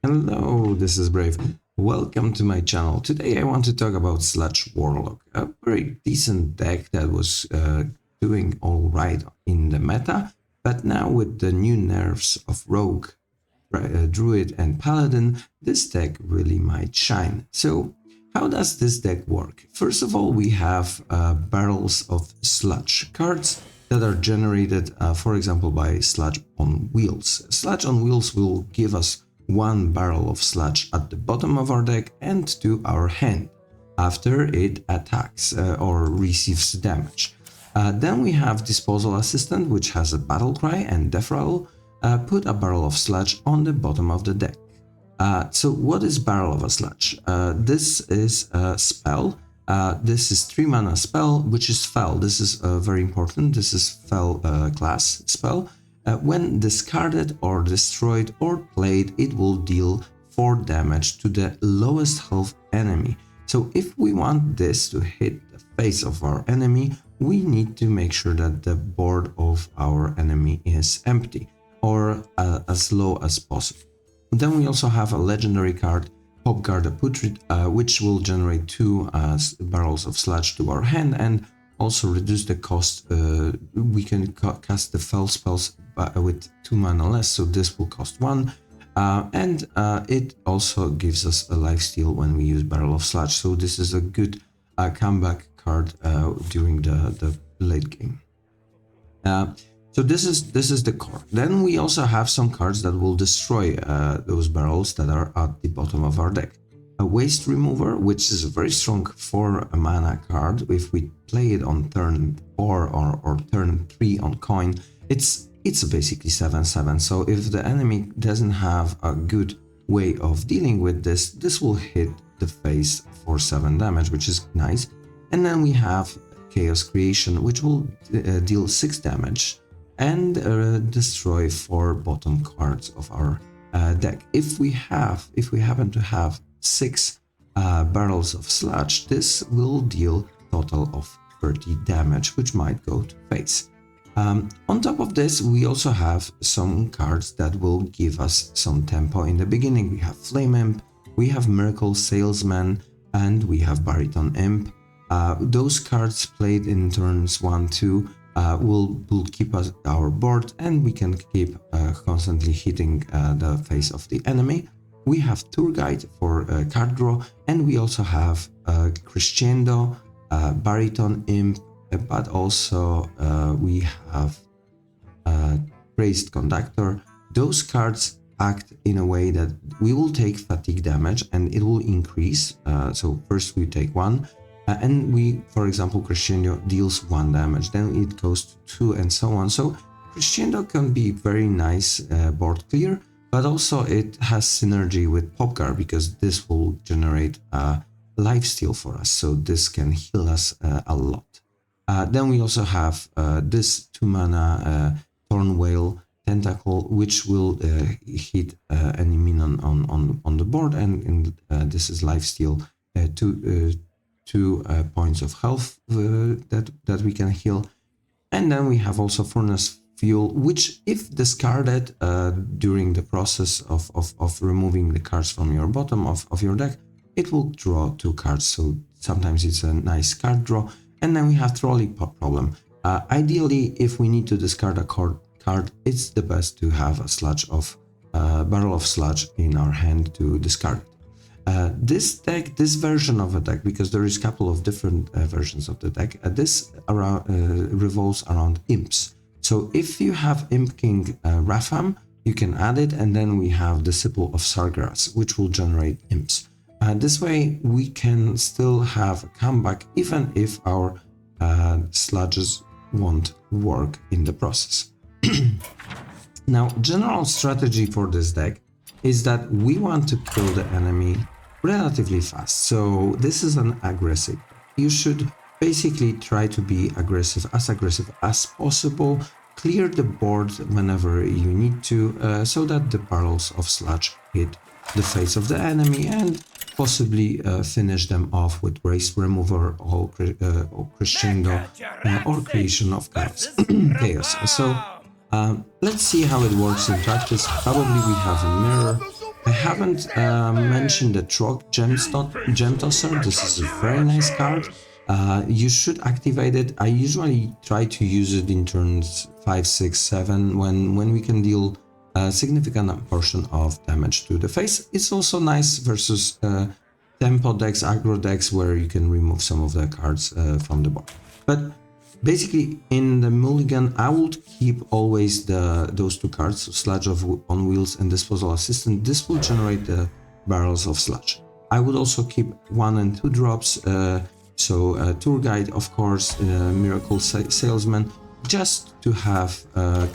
Hello, this is Brave. Welcome to my channel. Today I want to talk about Sludge Warlock, a very decent deck that was doing alright in the meta, but now with the new nerfs of Rogue, Druid and Paladin, this deck really might shine. So how does this deck work? First of all, we have barrels of sludge cards that are generated, for example, by Sludge on Wheels. Sludge on Wheels will give us one barrel of sludge at the bottom of our deck and to our hand after it attacks or receives damage. Then we have Disposal Assistant, which has a battle cry and death rattle. Put a barrel of sludge on the bottom of the deck. So what is Barrel of a Sludge? This is a spell. This is 3 mana spell, which is Fel. This is very important. This is Fel class spell. When discarded or destroyed or played, it will deal 4 damage to the lowest health enemy. So if we want this to hit the face of our enemy, we need to make sure that the board of our enemy is empty or as low as possible. Then we also have a legendary card, Popguard the Putrid, which will generate 2 barrels of sludge to our hand and also reduce the cost. We can cast the Fel spells with 2 mana less, so this will cost 1. And it also gives us a lifesteal when we use Barrel of Sludge, so this is a good comeback card during the late game. So this is the core. Then we also have some cards that will destroy those barrels that are at the bottom of our deck. A Waste Remover, which is a very strong 4 mana card. If we play it on turn 4 or turn 3 on coin, it's basically 7/7. So if the enemy doesn't have a good way of dealing with this, this will hit the face for 7 damage, which is nice. And then we have Chaos Creation, which will deal 6 damage and destroy 4 bottom cards of our deck. If we happen to have 6 barrels of sludge, this will deal total of 30 damage, which might go to face. On top of this, we also have some cards that will give us some tempo in the beginning. We have Flame Imp, we have Miracle Salesman, and we have Baritone Imp. Those cards played in turns 1-2 will keep us our board, and we can keep constantly hitting the face of the enemy. We have Tour Guide for card draw, and we also have Crescendo, Baritone Imp, but also we have Crazed Conductor. Those cards act in a way that we will take fatigue damage and it will increase. So first we take 1, and we, for example, Crescendo deals 1 damage, then it goes to 2 and so on. So Crescendo can be very nice board clear, but also it has synergy with Popguard because this will generate lifesteal for us, so this can heal us a lot. Then we also have this 2 mana Thornveil Tentacle, which will hit any minion on the board, and this is lifesteal, 2 points of health that we can heal. And then we have also Furnace Fuel, which if discarded during the process of removing the cards from your bottom of your deck, it will draw 2 cards, so sometimes it's a nice card draw. And then we have Trolley Problem. Ideally, if we need to discard a card, it's the best to have a barrel of sludge in our hand to discard it. This version of a deck, because there is a couple of different versions of the deck, this revolves around imps. So if you have Imp King Rafaam, you can add it, and then we have Disciple of Sargeras, which will generate imps. This way we can still have a comeback even if our sludges won't work in the process. Now, general strategy for this deck is that we want to kill the enemy relatively fast. So this is an aggressive. You should basically try to be aggressive as possible. Clear the board whenever you need to, so that the barrels of sludge hit the face of the enemy and possibly finish them off with Waste Remover or Crescendo or Creation of Chaos. So let's see how it works in practice. Probably we have a mirror I haven't mentioned the Trogg Gemtosser. This is a very nice card. You should activate it. I usually try to use it in turns 5, 6, 7 when we can deal a significant portion of damage to the face. It's also nice versus tempo decks, aggro decks, where you can remove some of the cards from the board. But basically, in the mulligan, I would keep always those two cards, so Sludge on Wheels and Disposal Assistant. This will generate the barrels of sludge. I would also keep 1 and 2 drops, so Tour Guide, of course, Miracle Salesman, just to have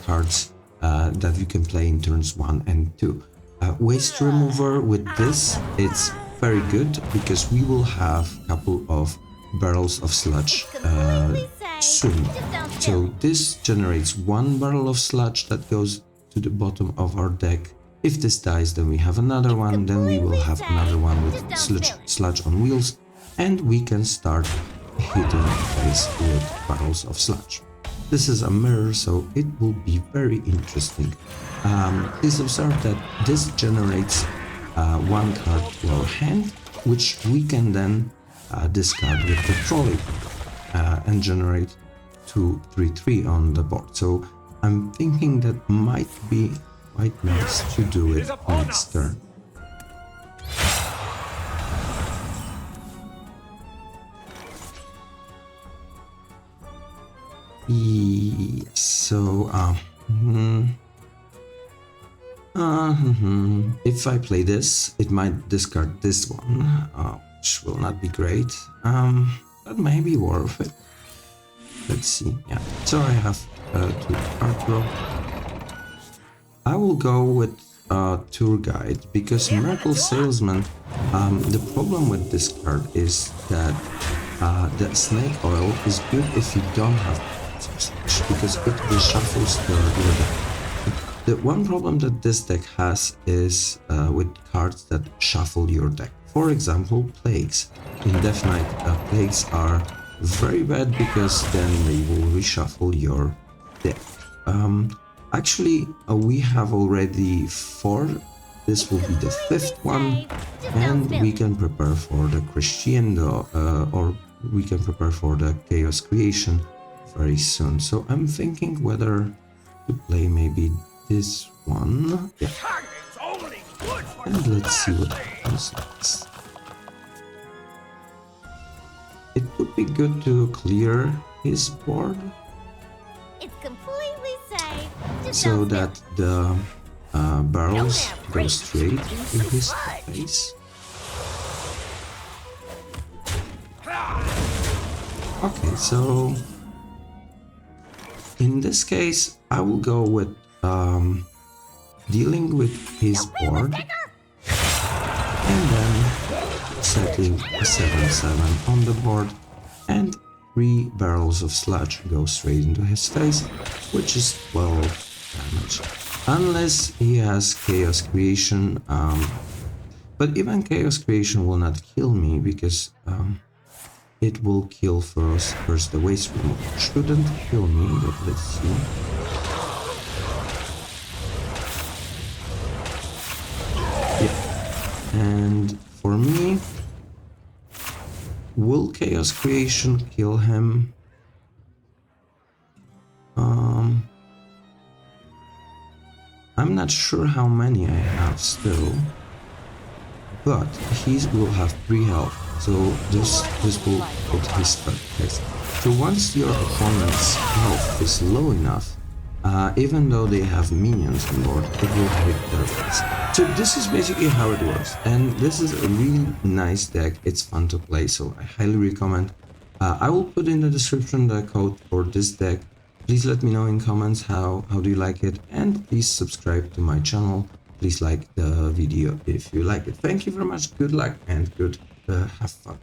cards that you can play in turns 1 and 2. Waste Remover, with this, it's very good because we will have a couple of barrels of sludge soon. So this generates 1 barrel of sludge that goes to the bottom of our deck. If this dies, then we have another one, then we will have another one with sludge on wheels, and we can start hitting the face with barrels of sludge. This is a mirror, so it will be very interesting. Please observe that this generates 1 card to our hand, which we can then discard with the Trolley and generate 2, 3, 3 on the board. So I'm thinking that might be quite nice to do it next turn. Yes, so if I play this, it might discard this one, which will not be great. That may be worth it. Let's see. Yeah, so I have 2 card draw. I will go with Tour Guide because Miracle Salesman. The problem with this card is that the Snake Oil is good if you don't have sludge, because it reshuffles your deck. The one problem that this deck has is with cards that shuffle your deck. For example, Plagues. In Death Knight, Plagues are very bad because then they will reshuffle your deck. Actually, we have already 4. This will be the 5th one, and we can prepare for the Crescendo, or we can prepare for the Chaos Creation very soon. So I'm thinking whether to play maybe this one. Yeah. And let's see what happens next. It would be good to clear his board. It's completely safe. So that the barrels go straight in his face. Okay, so in this case, I will go with dealing with his board and then setting a 7/7 on the board, and 3 barrels of sludge go straight into his face, which is 12 damage. Unless he has Chaos Creation, but even Chaos Creation will not kill me because it will kill first the Waste Remover. Shouldn't kill me, but let's see. Yeah. And for me, will Chaos Creation kill him? I'm not sure how many I have still, but he will have 3 health, so this will put his third place. So once your opponent's health is low enough, even though they have minions on board, it will hit their face. So this is basically how it works, and this is a really nice deck. It's fun to play, so I highly recommend. I will put in the description the code for this deck. Please let me know in comments how do you like it, and please subscribe to my channel. Please like the video if you like it. Thank you very much, good luck, and have fun.